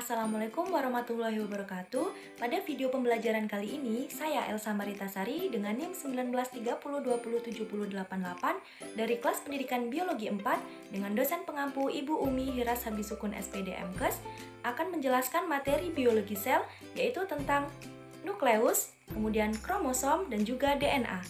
Assalamualaikum warahmatullahi wabarakatuh. Pada video pembelajaran kali ini, saya Elsa Maritasari dengan NIM 1930207088 dari kelas pendidikan biologi 4 dengan dosen pengampu Ibu Umi Hiras Habisukun SPD MKes akan menjelaskan materi biologi sel, yaitu tentang nukleus, kemudian kromosom, dan juga DNA.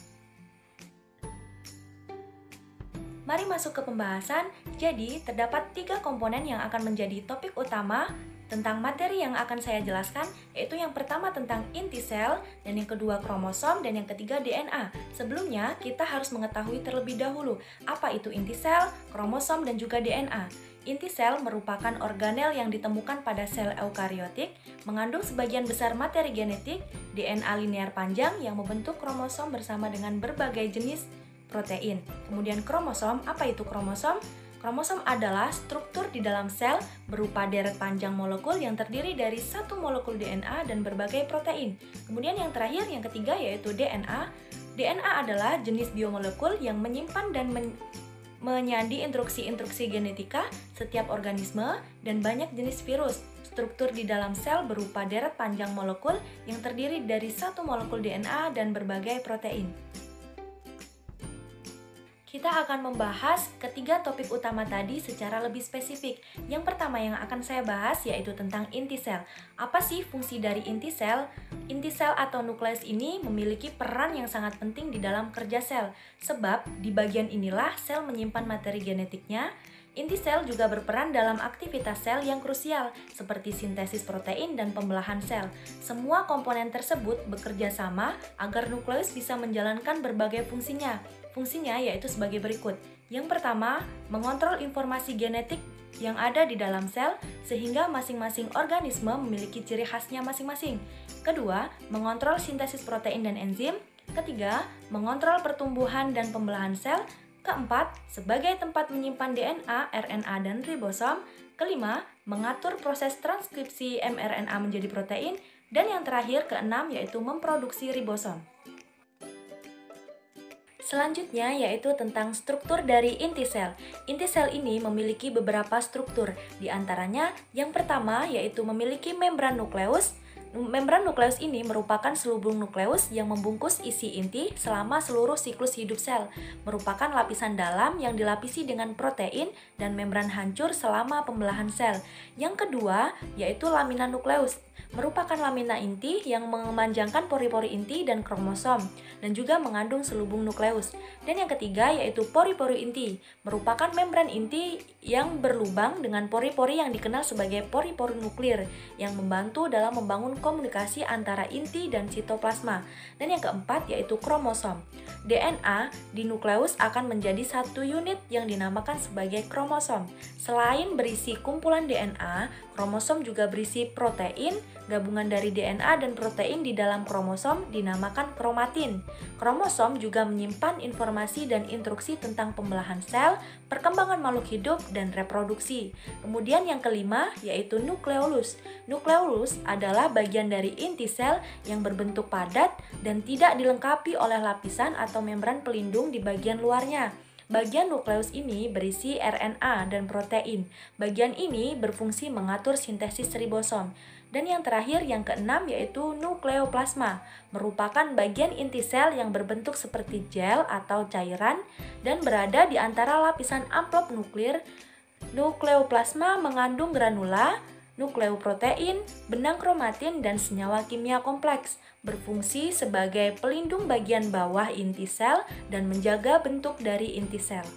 Mari masuk ke pembahasan. Jadi, terdapat 3 komponen yang akan menjadi topik utama tentang materi yang akan saya jelaskan, yaitu yang pertama tentang inti sel, dan yang kedua kromosom, dan yang ketiga DNA. Sebelumnya, kita harus mengetahui terlebih dahulu apa itu inti sel, kromosom, dan juga DNA. Inti sel merupakan organel yang ditemukan pada sel eukariotik, mengandung sebagian besar materi genetik, DNA linear panjang yang membentuk kromosom bersama dengan berbagai jenis protein. Kemudian kromosom, apa itu kromosom? Kromosom adalah struktur di dalam sel berupa deret panjang molekul yang terdiri dari satu molekul DNA dan berbagai protein. Kemudian yang terakhir, yang ketiga, yaitu DNA. DNA adalah jenis biomolekul yang menyimpan dan menyandi instruksi-instruksi genetika setiap organisme dan banyak jenis virus. Struktur di dalam sel berupa deret panjang molekul yang terdiri dari satu molekul DNA dan berbagai protein. Kita akan membahas ketiga topik utama tadi secara lebih spesifik. Yang pertama yang akan saya bahas yaitu tentang inti sel. Apa sih fungsi dari inti sel? Inti sel atau nukleus ini memiliki peran yang sangat penting di dalam kerja sel. Sebab di bagian inilah sel menyimpan materi genetiknya. Inti sel juga berperan dalam aktivitas sel yang krusial, seperti sintesis protein dan pembelahan sel. Semua komponen tersebut bekerja sama agar nukleus bisa menjalankan berbagai fungsinya. Fungsinya yaitu sebagai berikut. Yang pertama, mengontrol informasi genetik yang ada di dalam sel sehingga masing-masing organisme memiliki ciri khasnya masing-masing. Kedua, mengontrol sintesis protein dan enzim. Ketiga, mengontrol pertumbuhan dan pembelahan sel. Keempat, sebagai tempat menyimpan DNA, RNA, dan ribosom. Kelima, mengatur proses transkripsi mRNA menjadi protein. Dan yang terakhir, keenam, yaitu memproduksi ribosom. Selanjutnya yaitu tentang struktur dari inti sel. Inti sel ini memiliki beberapa struktur, di antaranya yang pertama yaitu memiliki membran nukleus. Membran nukleus ini merupakan selubung nukleus yang membungkus isi inti selama seluruh siklus hidup sel, merupakan lapisan dalam yang dilapisi dengan protein dan membran hancur selama pembelahan sel. Yang kedua yaitu lamina nukleus, merupakan lamina inti yang memanjangkan pori-pori inti dan kromosom, dan juga mengandung selubung nukleus. Dan yang ketiga yaitu pori-pori inti, merupakan membran inti yang berlubang dengan pori-pori yang dikenal sebagai pori-pori nuklir, yang membantu dalam membangun komunikasi antara inti dan sitoplasma. Dan yang keempat yaitu kromosom. DNA di nukleus akan menjadi satu unit yang dinamakan sebagai kromosom. Selain berisi kumpulan DNA, kromosom juga berisi protein. Gabungan dari DNA dan protein di dalam kromosom dinamakan kromatin. Kromosom juga menyimpan informasi dan instruksi tentang pembelahan sel, perkembangan makhluk hidup, dan reproduksi. Kemudian yang kelima yaitu nukleolus. Nukleolus adalah bagian dari inti sel yang berbentuk padat dan tidak dilengkapi oleh lapisan atau membran pelindung di bagian luarnya. Bagian nukleus ini berisi RNA dan protein. Bagian ini berfungsi mengatur sintesis ribosom. Dan yang terakhir, yang keenam, yaitu nukleoplasma, merupakan bagian inti sel yang berbentuk seperti gel atau cairan dan berada di antara lapisan amplop nuklir. Nukleoplasma mengandung granula, nukleoprotein, benang kromatin, dan senyawa kimia kompleks, berfungsi sebagai pelindung bagian bawah inti sel dan menjaga bentuk dari inti sel.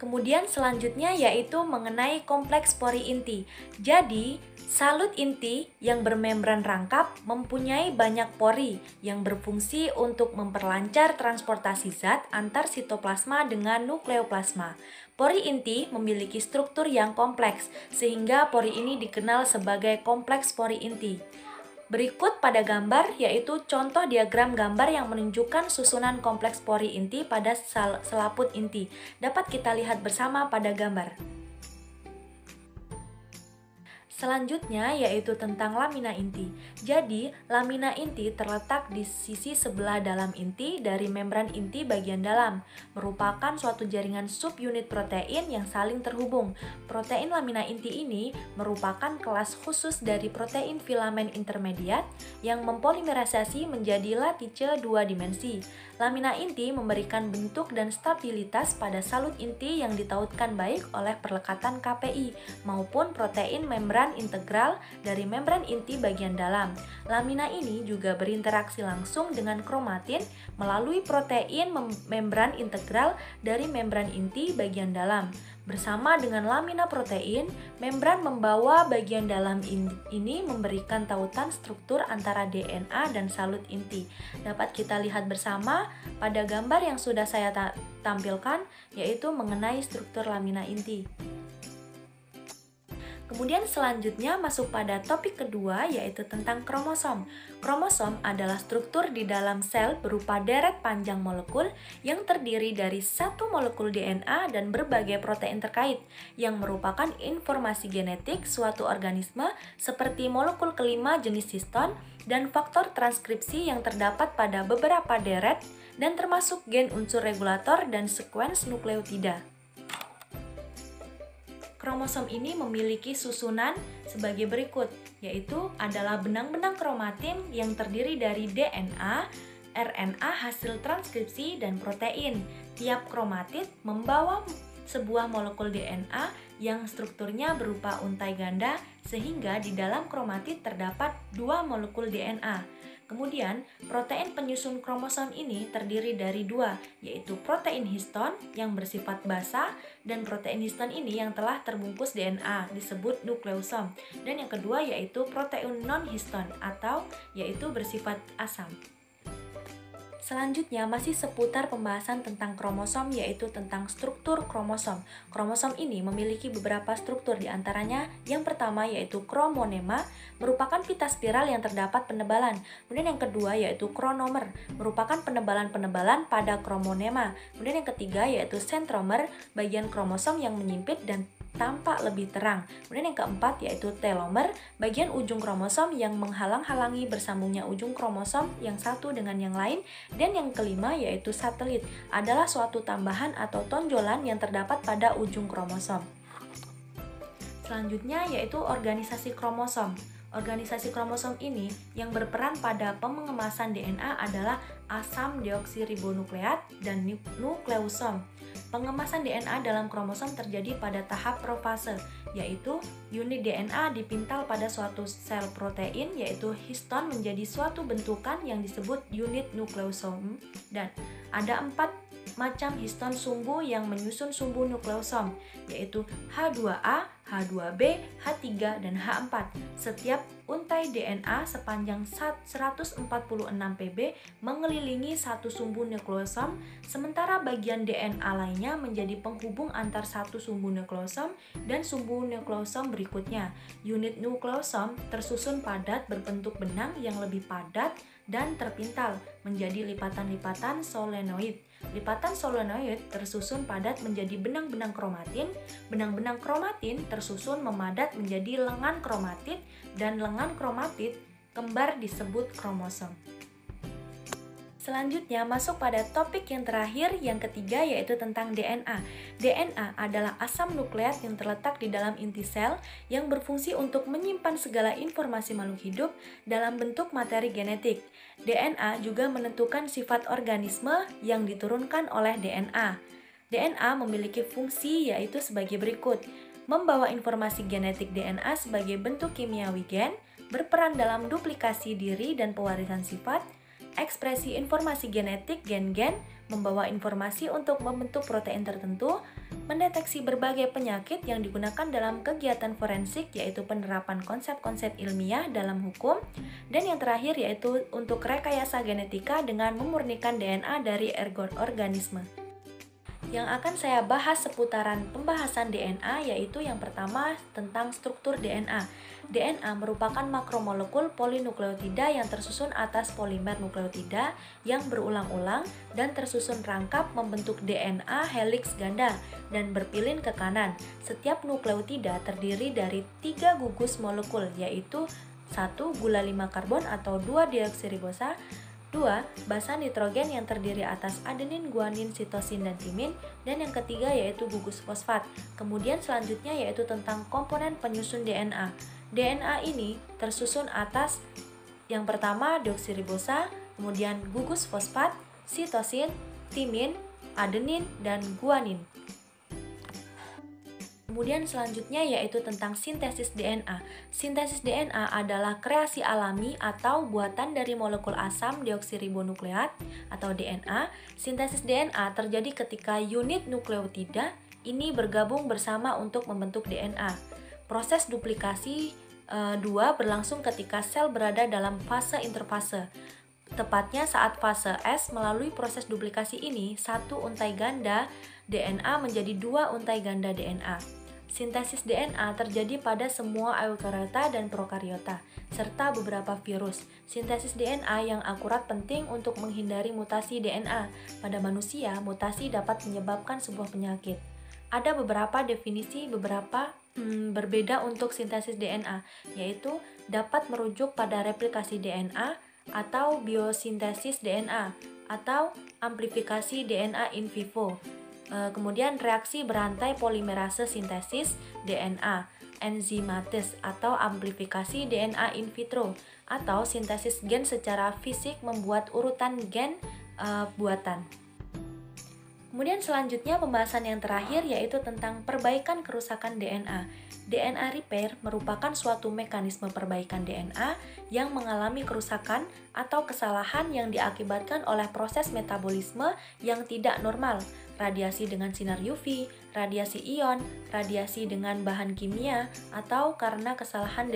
Kemudian selanjutnya yaitu mengenai kompleks pori inti. Jadi, salut inti yang bermembran rangkap mempunyai banyak pori yang berfungsi untuk memperlancar transportasi zat antar sitoplasma dengan nukleoplasma. Pori inti memiliki struktur yang kompleks, sehingga pori ini dikenal sebagai kompleks pori inti. Berikut pada gambar yaitu contoh diagram gambar yang menunjukkan susunan kompleks pori inti pada selaput inti. Dapat kita lihat bersama pada gambar. Selanjutnya yaitu tentang lamina inti. Jadi, lamina inti terletak di sisi sebelah dalam inti dari membran inti bagian dalam, merupakan suatu jaringan subunit protein yang saling terhubung. Protein lamina inti ini merupakan kelas khusus dari protein filamen intermediat yang mempolimerisasi menjadi latice 2 dimensi. Lamina inti memberikan bentuk dan stabilitas pada salut inti yang ditautkan baik oleh perlekatan KPI maupun protein membran integral dari membran inti bagian dalam. Lamina ini juga berinteraksi langsung dengan kromatin melalui protein membran integral dari membran inti bagian dalam. Bersama dengan lamina protein, membran membawa bagian dalam ini memberikan tautan struktur antara DNA dan salut inti. Dapat kita lihat bersama pada gambar yang sudah saya tampilkan, yaitu mengenai struktur lamina inti. Kemudian selanjutnya masuk pada topik kedua, yaitu tentang kromosom. Kromosom adalah struktur di dalam sel berupa deret panjang molekul yang terdiri dari satu molekul DNA dan berbagai protein terkait, yang merupakan informasi genetik suatu organisme seperti molekul kelima jenis histon dan faktor transkripsi yang terdapat pada beberapa deret dan termasuk gen unsur regulator dan sekuens nukleotida. Kromosom ini memiliki susunan sebagai berikut, yaitu adalah benang-benang kromatin yang terdiri dari DNA, RNA hasil transkripsi, dan protein. Tiap kromatid membawa sebuah molekul DNA yang strukturnya berupa untai ganda, sehingga di dalam kromatid terdapat dua molekul DNA. Kemudian, protein penyusun kromosom ini terdiri dari dua, yaitu protein histon yang bersifat basa dan protein histon ini yang telah terbungkus DNA disebut nukleosom. Dan yang kedua yaitu protein non-histon atau yaitu bersifat asam. Selanjutnya masih seputar pembahasan tentang kromosom, yaitu tentang struktur kromosom. Kromosom ini memiliki beberapa struktur, diantaranya yang pertama yaitu kromonema, merupakan pita spiral yang terdapat penebalan. Kemudian yang kedua yaitu kronomer, merupakan penebalan-penebalan pada kromonema. Kemudian yang ketiga yaitu sentromer, bagian kromosom yang menyimpit dan tampak lebih terang. Kemudian yang keempat yaitu telomer, bagian ujung kromosom yang menghalang-halangi bersambungnya ujung kromosom yang satu dengan yang lain. Dan yang kelima yaitu satelit, adalah suatu tambahan atau tonjolan yang terdapat pada ujung kromosom. Selanjutnya yaitu organisasi kromosom. Organisasi kromosom ini yang berperan pada pengemasan DNA adalah asam deoksiribonukleat dan nukleosom. Pengemasan DNA dalam kromosom terjadi pada tahap profase, yaitu unit DNA dipintal pada suatu sel protein, yaitu histon menjadi suatu bentukan yang disebut unit nukleosom, dan ada 4 macam histon sumbu yang menyusun sumbu nukleosom, yaitu H2A, H2B, H3, dan H4. Setiap untai DNA sepanjang 146 ppb mengelilingi satu sumbu nukleosom, sementara bagian DNA lainnya menjadi penghubung antar satu sumbu nukleosom dan sumbu nukleosom berikutnya. Unit nukleosom tersusun padat berbentuk benang yang lebih padat dan terpintal menjadi lipatan-lipatan solenoid. Lipatan solenoid tersusun padat menjadi benang-benang kromatin. Benang-benang kromatin tersusun memadat menjadi lengan kromatid, dan lengan kromatid kembar disebut kromosom. Selanjutnya masuk pada topik yang terakhir, yang ketiga, yaitu tentang DNA. DNA adalah asam nukleat yang terletak di dalam inti sel yang berfungsi untuk menyimpan segala informasi makhluk hidup dalam bentuk materi genetik. DNA juga menentukan sifat organisme yang diturunkan oleh DNA. DNA memiliki fungsi yaitu sebagai berikut: membawa informasi genetik DNA sebagai bentuk kimiawi gen, berperan dalam duplikasi diri dan pewarisan sifat, ekspresi informasi genetik gen-gen, membawa informasi untuk membentuk protein tertentu, mendeteksi berbagai penyakit yang digunakan dalam kegiatan forensik, yaitu penerapan konsep-konsep ilmiah dalam hukum, dan yang terakhir yaitu untuk rekayasa genetika dengan memurnikan DNA dari organisme. Yang akan saya bahas seputaran pembahasan DNA yaitu yang pertama tentang struktur DNA. DNA merupakan makromolekul polinukleotida yang tersusun atas polimer nukleotida yang berulang-ulang dan tersusun rangkap membentuk DNA helix ganda dan berpilin ke kanan. Setiap nukleotida terdiri dari 3 gugus molekul yaitu 1. Gula 5 karbon atau 2 deoksiribosa, 2. Basa nitrogen yang terdiri atas adenin, guanin, sitosin, dan timin. Dan yang ketiga yaitu gugus fosfat. Kemudian selanjutnya yaitu tentang komponen penyusun DNA. DNA ini tersusun atas yang pertama deoksiribosa, kemudian gugus fosfat, sitosin, timin, adenin, dan guanin. Kemudian selanjutnya yaitu tentang sintesis DNA. Sintesis DNA adalah kreasi alami atau buatan dari molekul asam deoksiribonukleat atau DNA. Sintesis DNA terjadi ketika unit nukleotida ini bergabung bersama untuk membentuk DNA. Proses duplikasi 2 berlangsung ketika sel berada dalam fase interfase. Tepatnya saat fase S, melalui proses duplikasi ini, 1 untai ganda DNA menjadi 2 untai ganda DNA. Sintesis DNA terjadi pada semua eukariota dan prokariota, serta beberapa virus. Sintesis DNA yang akurat penting untuk menghindari mutasi DNA. Pada manusia, mutasi dapat menyebabkan sebuah penyakit. Ada beberapa definisi berbeda untuk sintesis DNA, yaitu dapat merujuk pada replikasi DNA atau biosintesis DNA atau amplifikasi DNA in vivo. Kemudian reaksi berantai polimerase sintesis DNA, enzimatis atau amplifikasi DNA in vitro, atau sintesis gen secara fisik membuat urutan gen buatan. Kemudian selanjutnya pembahasan yang terakhir yaitu tentang perbaikan kerusakan DNA. DNA repair merupakan suatu mekanisme perbaikan DNA yang mengalami kerusakan atau kesalahan yang diakibatkan oleh proses metabolisme yang tidak normal, radiasi dengan sinar UV, radiasi ion, radiasi dengan bahan kimia, atau karena kesalahan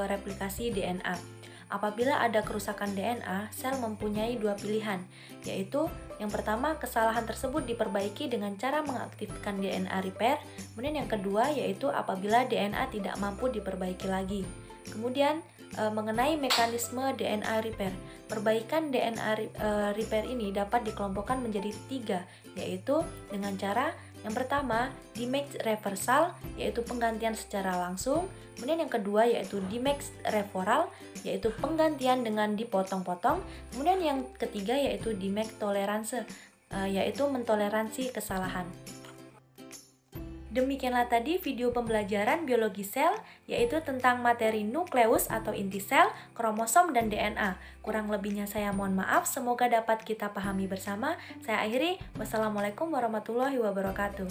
replikasi DNA. Apabila ada kerusakan DNA, sel mempunyai 2 pilihan, yaitu yang pertama, kesalahan tersebut diperbaiki dengan cara mengaktifkan DNA repair. Kemudian yang kedua, yaitu apabila DNA tidak mampu diperbaiki lagi. Kemudian mengenai mekanisme DNA repair. Perbaikan DNA repair ini dapat dikelompokkan menjadi 3, yaitu dengan cara yang pertama, damage reversal, yaitu penggantian secara langsung. Kemudian yang kedua yaitu damage reversal, yaitu penggantian dengan dipotong-potong. Kemudian yang ketiga yaitu damage tolerance, yaitu mentoleransi kesalahan. Demikianlah tadi video pembelajaran biologi sel, yaitu tentang materi nukleus atau inti sel, kromosom, dan DNA. Kurang lebihnya saya mohon maaf, semoga dapat kita pahami bersama. Saya akhiri, wassalamualaikum warahmatullahi wabarakatuh.